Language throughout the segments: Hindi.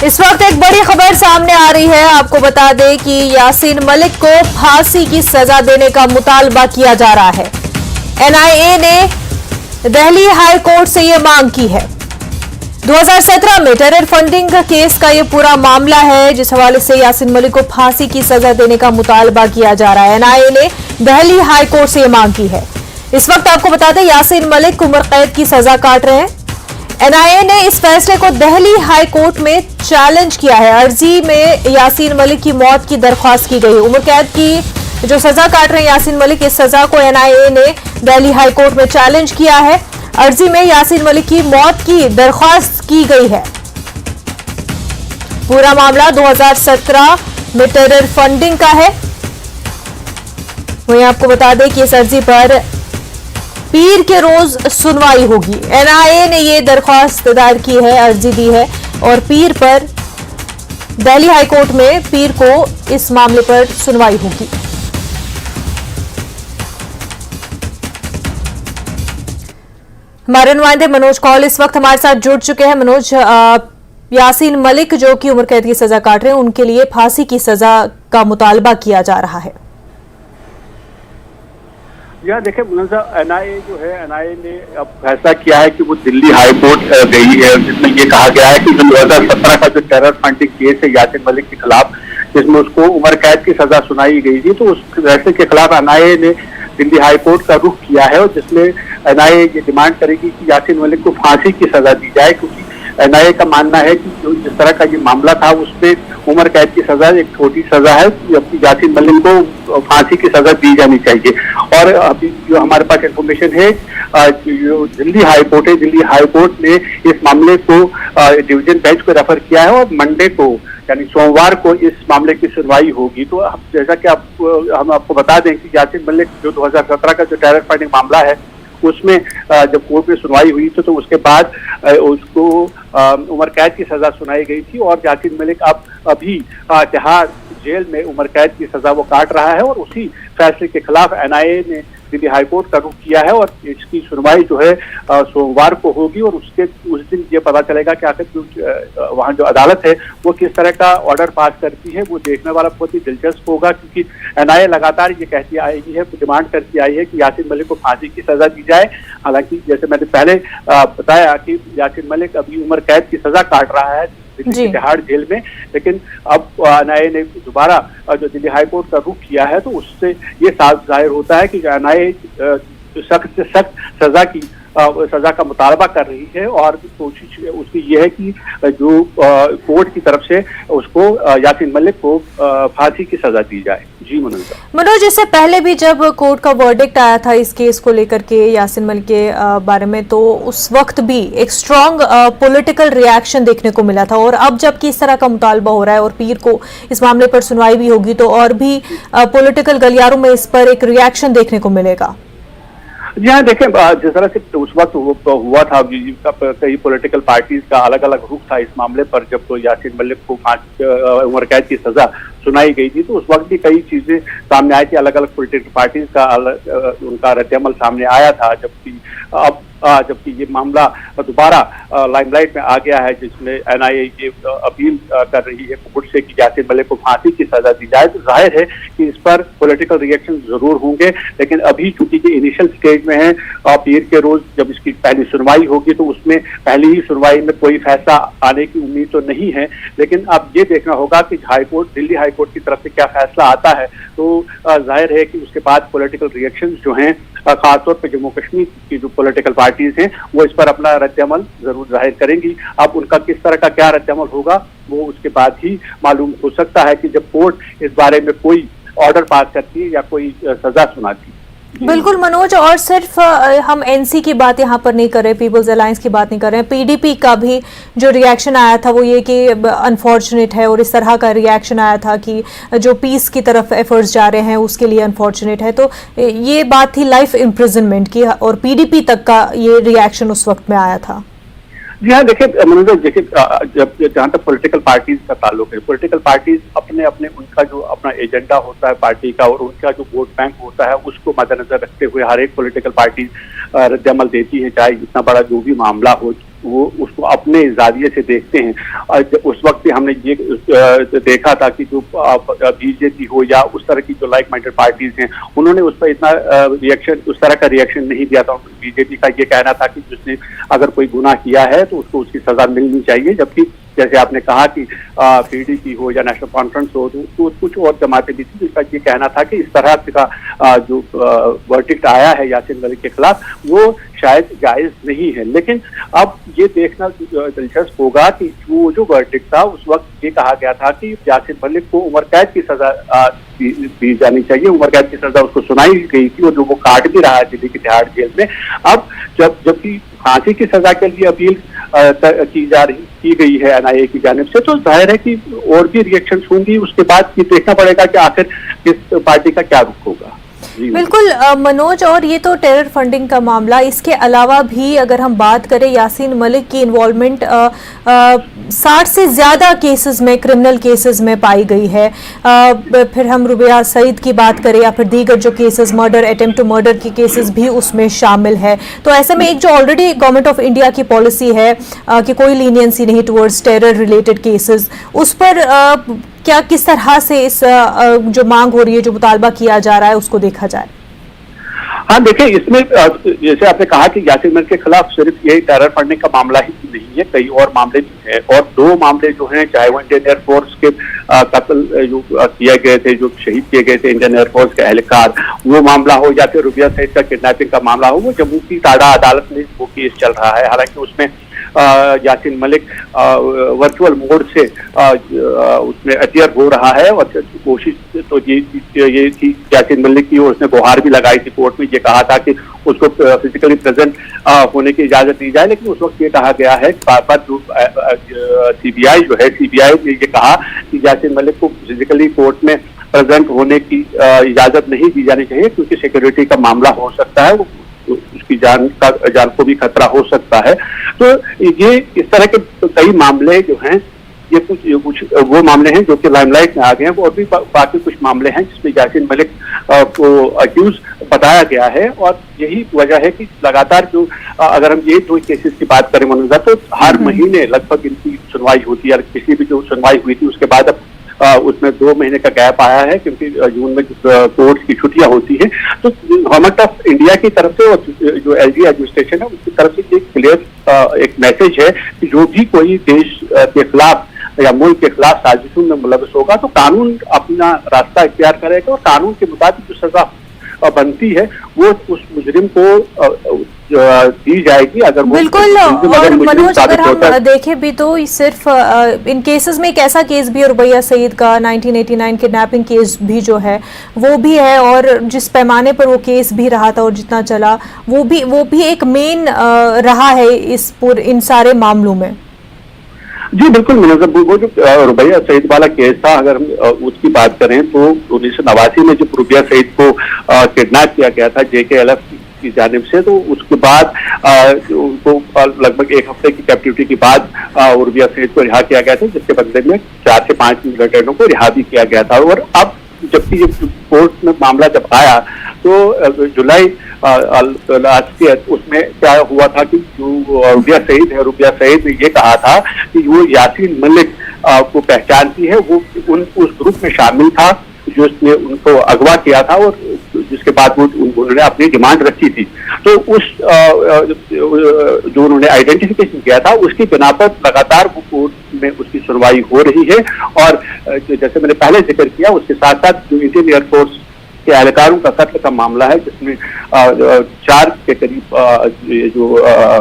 इस वक्त एक बड़ी खबर सामने आ रही है। आपको बता दें कि यासीन मलिक को फांसी की सजा देने का मुतालबा किया जा रहा है। एनआईए ने दिल्ली हाई कोर्ट से यह मांग की है। 2017 में टेरर फंडिंग केस का यह पूरा मामला है, जिस हवाले से यासीन मलिक को फांसी की सजा देने का मुतालबा किया जा रहा है। एनआईए ने दिल्ली हाई कोर्ट से यह मांग की है। इस वक्त आपको बता दें यासीन मलिक उम्र कैद की सजा काट रहे हैं। एनआईए ने इस फैसले को दिल्ली हाई कोर्ट में चैलेंज किया है। अर्जी में यासीन मलिक की मौत की दरख्वास्त की गई। उम्र कैद की जो सजा काट रहे हैं यासीन मलिक, इस सजा को एनआईए ने दिल्ली हाई कोर्ट में चैलेंज किया है। अर्जी में यासीन मलिक की मौत की दरख्वास्त की गई है। पूरा मामला 2017 में टेरर फंडिंग का है। वहीं आपको बता दें कि इस अर्जी पर पीर के रोज सुनवाई होगी। एनआईए ने यह दरख्वास्त दायर की है, अर्जी दी है और पीर पर दिल्ली हाई कोर्ट में पीर को इस मामले पर सुनवाई होगी। हमारे नुमाइंदे मनोज कौल इस वक्त हमारे साथ जुड़ चुके हैं। मनोज, यासीन मलिक जो कि उम्र कैद की सजा काट रहे हैं, उनके लिए फांसी की सजा का मुतालबा किया जा रहा है। यह देखिए एनआईए जो है, एनआईए ने अब फैसला किया है कि वो दिल्ली हाई कोर्ट गई है, जिसमें ये कहा गया है कि जो 2017 का जो टेरर फंडिंग केस है यासीन मलिक के खिलाफ, जिसमें उसको उम्र कैद की सजा सुनाई गई थी, तो उस फैसले के खिलाफ एनआईए ने दिल्ली हाई कोर्ट का रुख किया है और जिसमें एनआईए ये डिमांड करेगी कि यासीन मलिक को फांसी की सजा दी जाए, क्योंकि एनआईए का मानना है कि जो जिस तरह का ये मामला था उसमें उम्र कैद की सजा एक छोटी सजा है, जबकि यासीन मलिक को फांसी की सजा दी जानी चाहिए। और अभी जो हमारे पास इंफॉर्मेशन है, जो दिल्ली हाई कोर्ट है, दिल्ली हाई कोर्ट ने इस मामले को डिवीजन बेंच को रेफर किया है और मंडे को यानी सोमवार को इस मामले की सुनवाई होगी। तो जैसा कि हम आपको बता दें कि यासीन मलिक जो 2017 का जो टेरर फंडिंग मामला है, उसमें जब कोर्ट में सुनवाई हुई थी तो उसके बाद उसको उम्र कैद की सजा सुनाई गई थी और यासीन मलिक अब अभी तिहाड़ जेल में उम्र कैद की सजा वो काट रहा है और उसी फैसले के खिलाफ एनआईए ने दिल्ली हाईकोर्ट का रुख किया है और इसकी सुनवाई जो है सोमवार को होगी और उस दिन ये पता चलेगा कि आखिर वहाँ जो अदालत है वो किस तरह का ऑर्डर पास करती है। वो देखने वाला बहुत ही दिलचस्प होगा, क्योंकि एनआईए लगातार ये कहती आई है, डिमांड करती आई है कि यासीन मलिक को फांसी की सजा दी जाए। हालांकि जैसे मैंने पहले बताया कि यासीन मलिक अभी उम्र कैद की सजा काट रहा है दिल्ली की तिहाड़ जेल में, लेकिन अब एनआईए ने दोबारा जो दिल्ली हाईकोर्ट का रुख किया है तो उससे ये साफ जाहिर होता है कि एनआईए सख्त से सख्त सजा का मुतालबा कर रही है और कोशिश उसकी ये है कि जो कोर्ट की तरफ से उसको यासीन मलिक को फांसी की सजा दी जाए। जी मनोज, इससे पहले भी जब कोर्ट का वर्डिक्ट आया था इस केस को लेकर के यासीन मलिक के बारे में, तो उस वक्त भी एक स्ट्रॉन्ग पॉलिटिकल रिएक्शन देखने को मिला था और अब जब इस तरह का मुतालबा हो रहा है और पीर को इस मामले पर सुनवाई भी होगी तो और भी पॉलिटिकल गलियारों में इस पर एक रिएक्शन देखने को मिलेगा। जी हाँ, देखें जिस तरह से उस वक्त हुआ था, कई पॉलिटिकल पार्टीज का अलग अलग रुख था इस मामले पर। जब तो यासीन मलिक को उम्र कैद की सजा सुनाई गई थी तो उस वक्त भी कई चीजें सामने आई थी, अलग अलग पॉलिटिकल पार्टीज का उनका रद्द-ए-अमल सामने आया था। जबकि ये मामला दोबारा लाइमलाइट में आ गया है, जिसमें एनआईए ये अपील कर रही है कोर्ट से कि यासीन मलिक को फांसी की सजा दी जाए। तो जाहिर है कि इस पर पॉलिटिकल रिएक्शन जरूर होंगे, लेकिन अभी चूंकि ये इनिशियल स्टेज में है, पीर के रोज जब इसकी पहली सुनवाई होगी तो उसमें पहली ही सुनवाई में कोई फैसला आने की उम्मीद तो नहीं है। लेकिन अब ये देखना होगा कि दिल्ली हाईकोर्ट की तरफ से क्या फैसला आता है। तो जाहिर है कि उसके बाद पॉलिटिकल रिएक्शन जो हैं, खासतौर पर जम्मू कश्मीर की जो पॉलिटिकल पार्टीज हैं, वो इस पर अपना रद्द-ए-अमल जरूर जाहिर करेंगी। अब उनका किस तरह का क्या रद्द-ए-अमल होगा वो उसके बाद ही मालूम हो सकता है कि जब कोर्ट इस बारे में कोई ऑर्डर पास करती है या कोई सजा सुनाती है। बिल्कुल मनोज, और सिर्फ हम एनसी की बात यहाँ पर नहीं कर रहे, पीपल्स अलायंस की बात नहीं कर रहे हैं, पीडीपी का भी जो रिएक्शन आया था वो ये कि अनफॉर्चुनेट है और इस तरह का रिएक्शन आया था कि जो पीस की तरफ एफर्ट्स जा रहे हैं उसके लिए अनफॉर्चुनेट है। तो ये बात थी लाइफ इम्प्रिजनमेंट की और पीडीपी तक का ये रिएक्शन उस वक्त में आया था। जी हाँ, देखिए मनोज, देखिए जहाँ तक पॉलिटिकल पार्टीज का ताल्लुक है, पॉलिटिकल पार्टीज अपने उनका जो अपना एजेंडा होता है पार्टी का और उनका जो वोट बैंक होता है उसको मद्देनजर रखते हुए हर एक पॉलिटिकल पार्टी रद्द-ए-अमल देती है, चाहे जितना बड़ा जो भी मामला हो वो उसको अपने जाविये से देखते हैं। उस वक्त भी हमने ये देखा था कि जो बीजेपी हो या उस तरह की जो लाइक माइंडेड पार्टीज हैं, उन्होंने उस पर इतना रिएक्शन, उस तरह का रिएक्शन नहीं दिया था। बीजेपी का ये कहना था कि जिसने अगर कोई गुनाह किया है तो उसको उसकी सजा मिलनी चाहिए, जबकि जैसे आपने कहा कि पीडीपी हो या नेशनल कॉन्फ्रेंस हो तो कुछ और जमातें भी थी जिसका ये कहना था कि इस तरह का जो वर्डिक्ट आया है यासीन मलिक के खिलाफ वो शायद जायज नहीं है। लेकिन अब ये देखना दिलचस्प होगा कि वो जो वर्डिक्ट था उस वक्त ये कहा गया था कि यासीन मलिक को उम्र कैद की सजा दी जानी चाहिए, उम्र कैद की सजा उसको सुनाई गई थी और जो वो काट भी रहा है दिल्ली की तिहाड़ जेल में। अब जबकि फांसी की सजा के लिए अपील की गई है एनआईए की जानिब से, तो जाहिर है कि और भी रिएक्शन होंगी। उसके बाद ये देखना पड़ेगा कि आखिर किस पार्टी का क्या रुख होगा। बिल्कुल मनोज, और ये तो टेरर फंडिंग का मामला, इसके अलावा भी अगर हम बात करें यासीन मलिक की इन्वॉल्वमेंट 60 से ज्यादा केसेस में, क्रिमिनल केसेस में पाई गई है। फिर हम रुबिया सईद की बात करें या फिर दीगर जो cases, murder, attempt to murder की केसेस भी उसमें शामिल है। तो ऐसे में एक जो ऑलरेडी गवर्नमेंट ऑफ इंडिया की पॉलिसी है कि कोई लीनियंसी नहीं टुवर्ड्स टेरर रिलेटेड केसेस, उस पर क्या किस तरह से इस जो मांग हो रही है, जो मुतालबा किया जा रहा है, उसको देखा जाए? हाँ देखिए, इसमें जैसे आपने कहा कि यासीन मलिक के खिलाफ सिर्फ यही टेरर फंडिंग का मामला ही नहीं है, कई और मामले भी हैं। और 2 मामले जो हैं, चाहे वो इंडियन एयरफोर्स के कत्ल जो किए गए थे, जो शहीद किए गए थे इंडियन एयरफोर्स के एहलकार, वो मामला हो या फिर रुबिया सईद का किडनैपिंग का मामला हो, वो जम्मू की टाडा अदालत में वो केस चल रहा है। हालांकि उसमें यासीन मलिक वर्चुअल मोड से उसमें अपियर हो रहा है और कोशिश तो ये थी यासीन मलिक की, उसने गुहार भी लगाई थी कोर्ट में, ये कहा था कि उसको फिजिकली प्रेजेंट होने की इजाजत दी जाए। लेकिन उस वक्त ये कहा गया है, बार-बार जो सीबीआई जो है, सीबीआई ने ये कहा कि यासीन मलिक को फिजिकली कोर्ट में प्रेजेंट होने की इजाजत नहीं दी जानी चाहिए, क्योंकि सिक्योरिटी का मामला हो सकता है, उसकी जान को भी खतरा हो सकता है। तो ये इस तरह के कई मामले जो हैं, ये कुछ वो मामले हैं जो कि लाइमलाइट में आ गए हैं, और भी बाकी कुछ मामले हैं जिसमें यासीन मलिक को अक्यूज बताया गया है। और यही वजह है कि लगातार जो अगर हम ये 2 केसेस की बात करें मनोजा, तो हर महीने लगभग इनकी सुनवाई होती है। पिछली भी जो सुनवाई हुई थी उसके बाद अब उसमें 2 महीने का गैप आया है, क्योंकि जून में कोर्ट की छुट्टियां होती हैं। तो गवर्नमेंट ऑफ इंडिया की तरफ से और जो एलजी एडमिनिस्ट्रेशन है उसकी तरफ से एक क्लियर एक मैसेज है कि जो भी कोई देश के खिलाफ या मुल्क के खिलाफ साजिशों में मुलव्वस होगा तो कानून अपना रास्ता इख्तियार करेगा और कानून के मुताबिक जो सजा बनती है वो उस मुजरिम को दी जाएगी। अगर बिल्कुल, और मनोज अगर हम देखें भी तो सिर्फ इन केसेस में एक ऐसा केस भी है, रुबिया सईद का 1989 किडनैपिंग केस भी जो है वो भी है, और जिस पैमाने पर वो केस भी रहा था और जितना चला वो भी एक मेन रहा है इन सारे मामलों में। जी बिल्कुल मनोज, वो जो रुबिया सईद वाला केस था, अगर हम उसकी बात करें तो 1989 में जब रुबिया सईद को किडनैप किया गया था JKLF की जानिब से, तो उसके बाद उनको लगभग 1 हफ्ते की कैप्टिविटी के बाद रुबिया सईद को रिहा किया गया था, जिसके बदले में 4 से 5 मिलिटेंटों को रिहा भी किया गया था। और अब जबकि कोर्ट में मामला जब आया तो जुलाई लास्ट ईयर उसमें क्या हुआ था कि जो रुबिया सईद ने ये कहा था कि वो यासीन मलिक को पहचानती है, वो उस ग्रुप में शामिल था जो उसने उनको अगवा किया था और जिसके बाद वो उन्होंने अपनी डिमांड रखी थी। तो उस जो उन्होंने आइडेंटिफिकेशन किया था उसकी बिना पर लगातार वो कोर्ट में उसकी सुनवाई हो रही है। और जैसे मैंने पहले जिक्र किया, उसके साथ साथ जो इंडियन एयरफोर्स के एहलकारों का कत्ल का मामला है, जिसमें 4 के करीब जो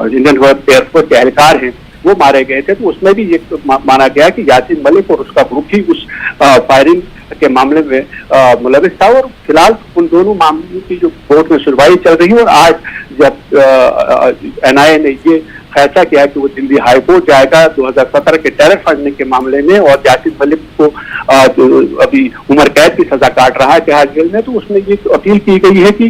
इंडियन एयरफोर्स के एहलकार हैं वो मारे गए थे, तो उसमें भी ये माना गया कि यासीन मलिक और उसका ग्रुप ही उस फायरिंग के मामले में मुलविस था। और फिलहाल उन दोनों मामलों की जो कोर्ट में सुनवाई चल रही है, और आज जब एनआईए ने ये फैसला किया कि वो दिल्ली हाई कोर्ट जाएगा 2017 के टेरर फंडिंग के मामले में, और यासीन मलिक को अभी उम्र कैद की सजा काट रहा है तिहाड़ जेल में, तो उसमें ये अपील की गई है कि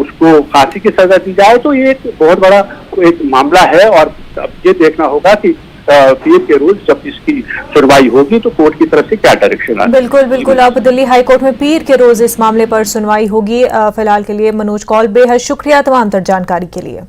उसको फांसी की सजा दी जाए। तो ये एक बहुत बड़ा एक मामला है, और अब ये देखना होगा कि पीर के रोज जब इसकी सुनवाई होगी तो कोर्ट की तरफ से क्या डायरेक्शन आए। बिल्कुल, अब दिल्ली हाई कोर्ट में पीर के रोज इस मामले पर सुनवाई होगी। फिलहाल के लिए मनोज कौल, बेहद शुक्रिया तमाम तर जानकारी के लिए।